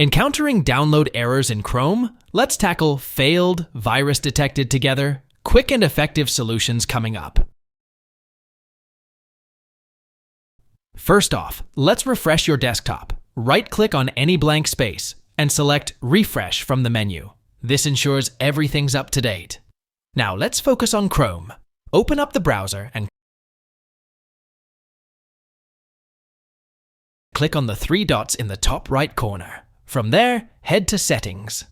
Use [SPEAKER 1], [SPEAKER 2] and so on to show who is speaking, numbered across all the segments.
[SPEAKER 1] Encountering download errors in Chrome? Let's tackle failed, virus detected together, quick and effective solutions coming up. First off, let's refresh your desktop. Right-click on any blank space and select Refresh from the menu. This ensures everything's up to date. Now let's focus on Chrome. Open up the browser and click on the three dots in the top right corner. From there, head to Settings.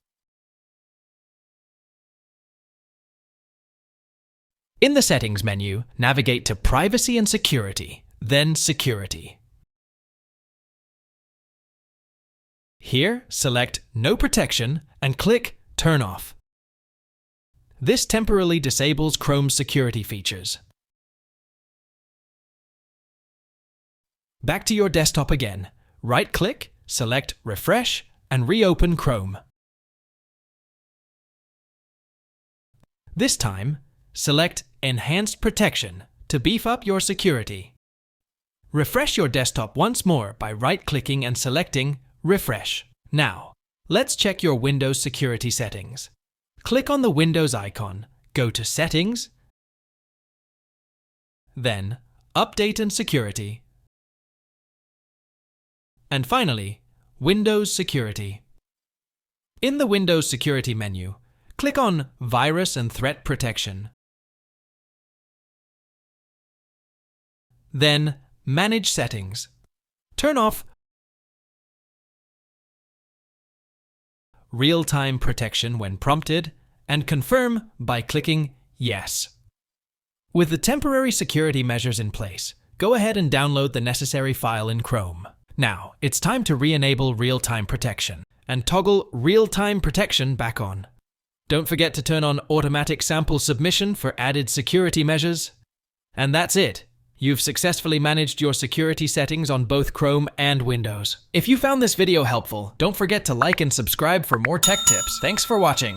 [SPEAKER 1] In the Settings menu, navigate to Privacy and Security, then Security. Here, select No Protection and click Turn Off. This temporarily disables Chrome's security features. Back to your desktop again. Right-click, select Refresh, and reopen Chrome. This time, select Enhanced Protection to beef up your security. Refresh your desktop once more by right-clicking and selecting Refresh. Now, let's check your Windows security settings. Click on the Windows icon, go to Settings, then Update and Security, and finally, Windows Security. In the Windows Security menu, click on Virus and Threat Protection. Then, Manage Settings. Turn off Real-Time Protection when prompted, and confirm by clicking Yes. With the temporary security measures in place, go ahead and download the necessary file in Chrome. Now, it's time to re-enable real-time protection and toggle real-time protection back on. Don't forget to turn on automatic sample submission for added security measures. And that's it. You've successfully managed your security settings on both Chrome and Windows. If you found this video helpful, don't forget to like and subscribe for more tech tips. Thanks for watching.